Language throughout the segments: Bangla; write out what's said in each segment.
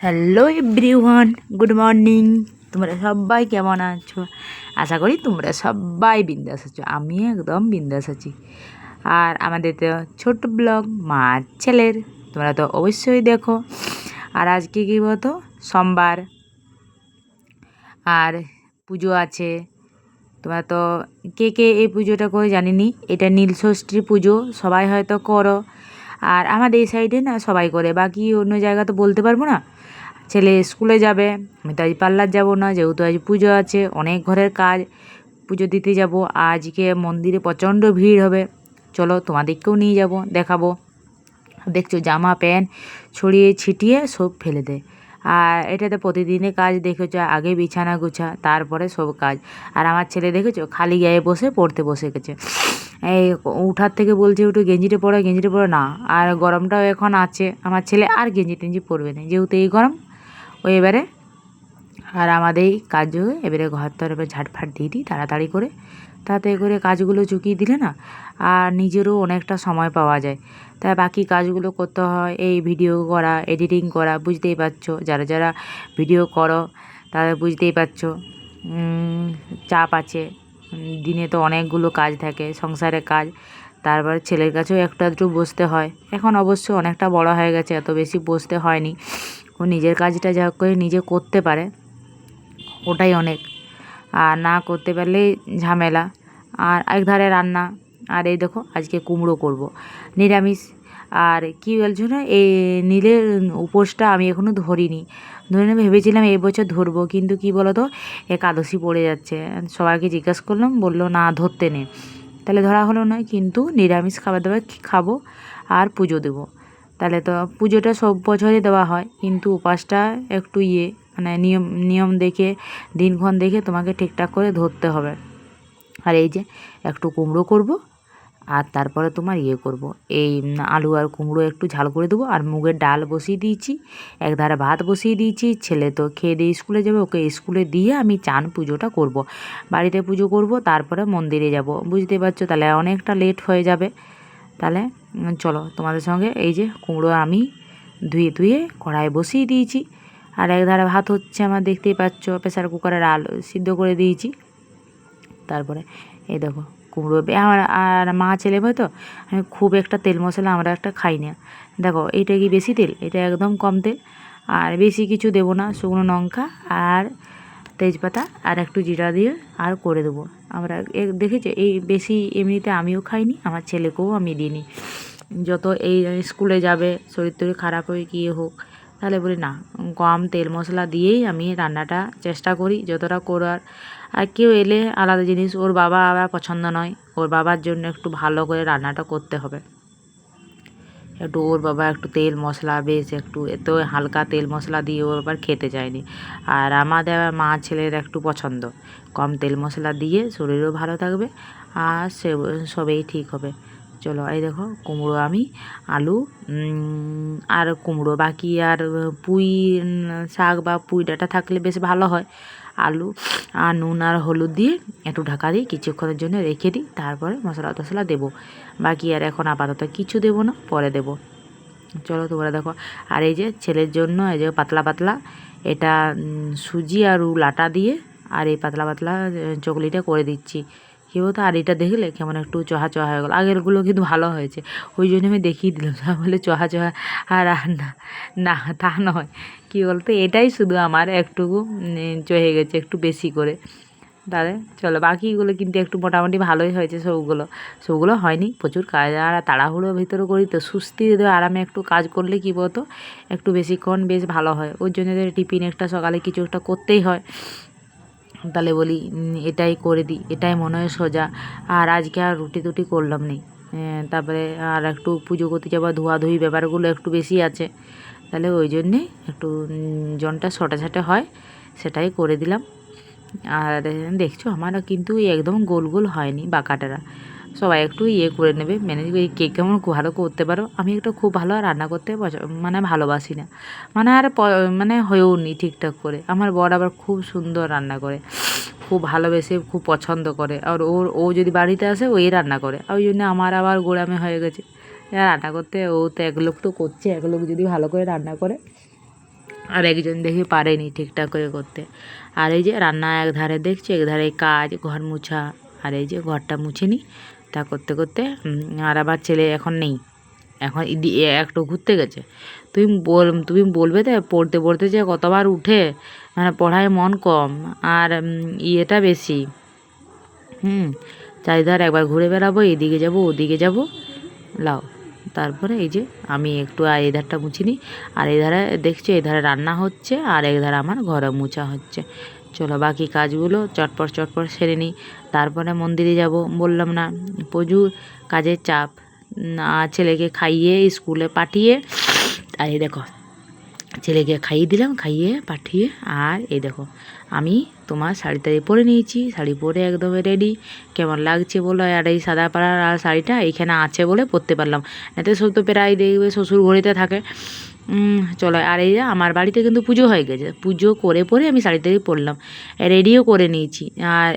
Hello everyone, good morning. তোমরা সবাই কেমন আছো? আশা করি তোমরা সবাই বিন্দাস আছো। আমি একদম বিন্দাস আছি। আর আমাদের তো ছোট্ট ব্লগ মা আর ছেলের, তোমরা তো অবশ্যই দেখো। আর আজকে কী বলতো, সোমবার আর পুজো আছে। তোমরা তো কে কে এই পুজোটা করে জানি নি, এটা নীলষষ্ঠীর পুজো, সবাই হয়তো করো। আর আমাদের এই সাইডে না সবাই করে, বাকি অন্য জায়গা তো বলতে পারবো না। ছেলে স্কুলে যাবে, আমি তো আজ পার্লার যাবো না, যেহেতু আজ পুজো আছে, অনেক ঘরের কাজ, পুজো দিতে যাব। আজকে মন্দিরে প্রচণ্ড ভিড় হবে, চলো তোমাদেরকেও নিয়ে যাব, দেখাবো। দেখছো জামা প্যান্ট ছড়িয়ে ছিটিয়ে সব ফেলে দেয়। আর এটাতে প্রতিদিনের কাজ, দেখেছো আগে বিছানা গুছা, তারপরে সব কাজ। আর আমার ছেলে দেখেছো খালি গায়ে বসে পড়তে বসে গেছে। এই উঠার থেকে বলছে একটু গেঞ্জিটা পরো না। আর গরমটাও এখন আছে, আমার ছেলে আর গেঞ্জি টেঞ্জি পরবে না, যেহেতু এই গরম। ও এবারে আর আমাদের এই কাজ এবারে ঘর তো এবার ঝাটফাট দিয়ে দিই তাড়াতাড়ি করে, তাড়াতাড়ি করে কাজগুলো চুকিয়ে দিলে না আর নিজেরও অনেকটা সময় পাওয়া যায়। তাই বাকি কাজগুলো করতে হয়, এই ভিডিও করা, এডিটিং করা, বুঝতেই পারছো, যারা যারা ভিডিও করো তারা বুঝতেই পারছো চাপ আছে। দিনে তো অনেকগুলো কাজ থাকে, সংসারের কাজ, তারপর ছেলের কাছেও একটু আধটু বসতে হয়। এখন অবশ্য অনেকটা বড় হয়ে গেছে, এত বেশি বসতে হয়নি। ও নিজের কাজটা যা করে নিজে করতে পারে, ওটাই অনেক। আর না করতে পারলেই ঝামেলা। আর একধারে রান্না। আর এই দেখো আজকে কুমড়ো করব, নিরামিষ। আর কি বলছো না, এই নীলের উপোসটা আমি এখনও ধরিনি। ভেবেছিলাম এই বছর ধরবো, কিন্তু কি বলো তো, একাদশী পড়ে যাচ্ছে। সবাইকে জিজ্ঞাসা করলাম, বললো না ধরতে নেই। তাহলে ধরা হলো না, কিন্তু নিরামিষ খাবার দাবার খাবো আর পুজো দেবো। তাহলে তো পুজোটা সব বছরই দেওয়া হয়, কিন্তু উপাসটা একটু মানে নিয়ম নিয়ম দেখে, দিনক্ষণ দেখে তোমাকে ঠিকঠাক করে ধরতে হবে। আর এই যে একটু কুমড়ো করব, আর তারপরে তোমার করব, এই আলু আর কুমড়ো একটু ঝাল করে দেবো। আর মুগের ডাল বসিয়ে দিয়েছি, একধারে ভাত বসিয়ে দিয়েছি। ছেলে তো খেয়ে দিয়ে স্কুলে যাবে, ওকে স্কুলে দিয়ে আমি চান পুজোটা করব। বাড়িতে পুজো করব, তারপরে মন্দিরে যাব, বুঝতে পারছো, তাহলে অনেকটা লেট হয়ে যাবে। তাহলে চলো তোমাদের সঙ্গে, এই যে কুমড়ো আমি ধুয়ে ধুয়ে কড়াই বসিয়ে দিয়েছি। আর একধারে ভাত হচ্ছে আমার, দেখতেই পাচ্ছ, প্রেসার কুকারের আলু সিদ্ধ করে দিয়েছি। তারপরে এই দেখো কুমড়ো আমার আর মা ছেলে ভাই তো, আমি খুব একটা তেল মশলা আমরা একটা খাই না। দেখো এইটা কি বেশি তেল, এটা একদম কম তেল। আর বেশি কিছু দেবো না, শুকনো লঙ্কা আর তেজপাতা আর একটু জিরা দিয়ে আর করে দেবো। আমরা দেখেছি এই বেশি, এমনিতে আমিও খাইনি, আমার ছেলেকেও আমি দিইনি। যত এই স্কুলে যাবে, শরীর টরীর খারাপ হয়ে গিয়ে হোক, তাহলে বলি না, কম তেল মশলা দিয়েই আমি রান্নাটা চেষ্টা করি যতটা করার। আর কেউ এলে আলাদা জিনিস, ওর বাবা আবার পছন্দ নয়, ওর বাবার জন্য একটু ভালো করে রান্নাটা করতে হবে। একটু ওর বাবা একটু তেল মশলা বেশ একটু এত হালকা তেল মশলা দিয়ে ওর আবার খেতে চায়নি। আর আমাদের আবার মা ছেলের একটু পছন্দ, কম তেল মশলা দিয়ে শরীরও ভালো থাকবে আর সবেই ঠিক হবে। চলো এই দেখো কুমড়ো আমি আলু আর কুমড়ো, বাকি আর পুঁই শাক বা পুঁই ডাঁটা থাকলে বেশ ভালো হয়। আলু আর নুন আর হলুদ দিয়ে একটু ঢাকা দিই, কিছুক্ষণের জন্য রেখে দিই, তারপরে মশলা টশলা দেবো। বাকি আর এখন আপাতত কিছু দেবো না, পরে দেবো। চলো তোমরা দেখো। আর এই যে ছেলের জন্য এই যে পাতলা পাতলা, এটা সুজি আর লাটা দিয়ে আর এই পাতলা পাতলা চকলিটা করে দিচ্ছি। কী বলতো, আর এটা দেখলে কেমন একটু চহা চহা হয়ে গেলো, আগেরগুলো কিন্তু ভালো হয়েছে, ওই জন্য আমি দেখিয়ে দিলাম, তাহলে চহা চহা। আর না না, তা নয়, কী বলতো, এটাই শুধু আমার একটু চহে গেছে একটু বেশি করে। তাহলে চলো বাকিগুলো কিন্তু একটু মোটামুটি ভালোই হয়েছে, সবগুলো হয়নি, প্রচুর কাজ আর তাড়াহুড়োর ভিতরে করি তো, সুস্থি আরামে একটু কাজ করলে কী বলতো একটু বেশিক্ষণ বেশ ভালো হয়। ওর জন্য টিফিন একটা সকালে কিছু একটা করতেই হয়, তাহলে বলি এটাই করে দিই, এটাই মনে হয় সোজা। আর আজকে আর রুটি টুটি করলাম নি। তারপরে আর একটু পুজো করতে যাবো, ধোয়াধুয়ি ব্যাপারগুলো একটু বেশি আছে, তাহলে ওই জন্যে একটু জনটা ছটাছাটে হয়, সেটাই করে দিলাম। আর দেখছো আমারও কিন্তু একদম গোল গোল হয়নি, বাঁকাটারা সবাই একটু করে নেবে, ম্যানেজ করে। কে কেমন ভালো করতে পারো, আমি একটু খুব ভালো রান্না করতে মানে ভালোবাসি না, মানে আর মানে হয়েও নি ঠিকঠাক করে। আমার বর আবার খুব সুন্দর রান্না করে, খুব ভালোবেসে খুব পছন্দ করে। আর ও যদি বাড়িতে আসে ওই রান্না করে, ওই জন্য আমার আবার গোড়ামে হয়ে গেছে রান্না করতে। ও তো এক লোক তো করছে, এক লোক যদি ভালো করে রান্না করে আর একজন দেখি পারেনি ঠিকঠাক করে করতে। আর এই যে রান্না এক ধারে দেখছি, এক ধারে কাজ, ঘর মুছা, আর এই যে ঘরটা মুছে নিই তা করতে করতে। আর আবার ছেলে এখন নেই, এখন একটু ঘুরতে গেছে। তুমি বলবে তো পড়তে পড়তে যে কতবার উঠে, মানে পড়ায় মন কম আর ইয়েটা বেশি। চারিধার একবার ঘুরে বেড়াবো, এদিকে যাব ওদিকে যাব, লাও। তারপরে এই যে আমি একটু আর এই ধারটা মুছি নিই, আর এই ধারে দেখছি এই ধারে রান্না হচ্ছে, আর এক ধারে আমার ঘরে মুছা হচ্ছে। চলো বাকি কাজগুলো চটপট চটপট সেরে নিই, তারপরে মন্দিরে যাব। বললাম না, প্রচুর কাজের চাপ। ছেলেকে খাইয়ে স্কুলে পাঠিয়ে, আর এই দেখো ছেলেকে খাইয়ে দিলাম, খাইয়ে পাঠিয়ে, আর এই দেখো আমি তোমার শাড়ি টাড়ি পরে নিয়েছি, শাড়ি পরে একদম রেডি। কেমন লাগছে বলো? আর এই সাদা পাড়ার আর শাড়িটা এইখানে আছে বলে পরতে পারলাম, এতে সব তো প্রায় দেখবে শ্বশুর ঘড়িতে থাকে। চলো, আর এই যে আমার বাড়িতে কিন্তু পুজো হয়ে গেছে, পুজো করে পরে আমি শাড়ি টাড়ি পরলাম, রেডিও করে নিয়েছি। আর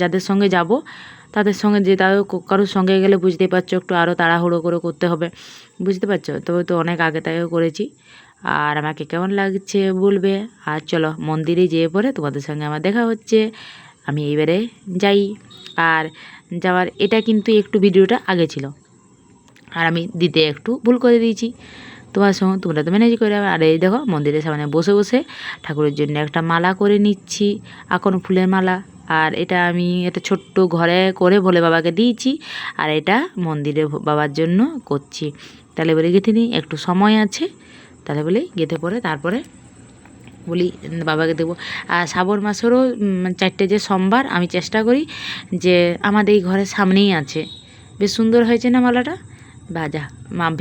যাদের সঙ্গে যাব তাদের সঙ্গে যে তাদের কারোর সঙ্গে গেলে বুঝতেই পারছো একটু আরও তাড়াহুড়ো করে করতে হবে, বুঝতে পারছো? তবে তো অনেক আগে থেকে করেছি। আর আমাকে কেমন লাগছে বলবে। আর চলো মন্দিরে যেয়ে পরে তোমাদের সঙ্গে আমার দেখা হচ্ছে। আমি এইবারে যাই। আর যাওয়ার এটা কিন্তু একটু ভিডিওটা আগে ছিল, আর আমি দিতে একটু ভুল করে দিয়েছি। তোমার সঙ্গে তোমরা তো ম্যানেজ করে। আর এই দেখো মন্দিরের সামনে বসে বসে ঠাকুরের জন্য একটা মালা করে নিচ্ছি, আকন ফুলের মালা। আর এটা আমি একটা ছোট্ট ঘরে করে ভোলে বাবাকে দিয়েছি, আর এটা মন্দিরে বাবার জন্য করছি। তাহলে বলে গেঁথে নিই, একটু সময় আছে, তাহলে বলি গেঁথে পরে তারপরে বলি বাবাকে দেবো। আর শ্রাবণ মাসেরও 4টে যে সোমবার আমি চেষ্টা করি যে আমাদের এই ঘরের সামনেই আছে। বেশ সুন্দর হয়েছে না মালাটা? বাজা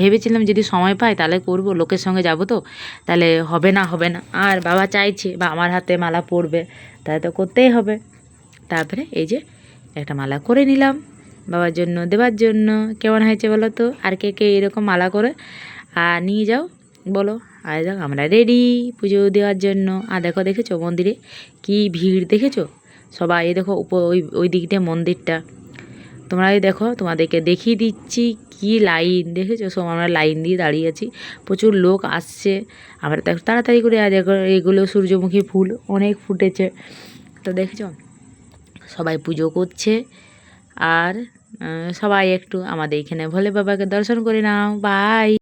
ভেবেছিলাম যদি সময় পাই তাহলে করব, লোকের সঙ্গে যাব তো, তাহলে হবে না আর বাবা চাইছে বা আমার হাতে মালা পরবে, তাহলে তো করতেই হবে। তারপরে এই যে একটা মালা করে নিলাম বাবার জন্য দেওয়ার জন্য। কেমন হয়েছে বলো তো? আর কে কে এরকম মালা করে আর নিয়ে যাও বলো। আর দেখো আমরা রেডি পুজো দেওয়ার জন্য। আর দেখেছো মন্দিরে কি ভিড় দেখেছো? সবাই দেখো ওই দিকটা মন্দিরটা, তোমরা দেখো, তোমাদেরকে দেখিয়ে দিচ্ছি কি লাইন দেখেছো? সব আমরা লাইন দিয়ে দাঁড়িয়ে আছি, প্রচুর লোক আসছে। আমরা তো তাড়াতাড়ি করে, আর দেখো এগুলো সূর্যমুখী ফুল অনেক ফুটেছে, তো দেখেছো সবাই পুজো করছে। আর সবাই একটু আমাদের এখানে ভোলে বাবাকে দর্শন করে নাও। বাই।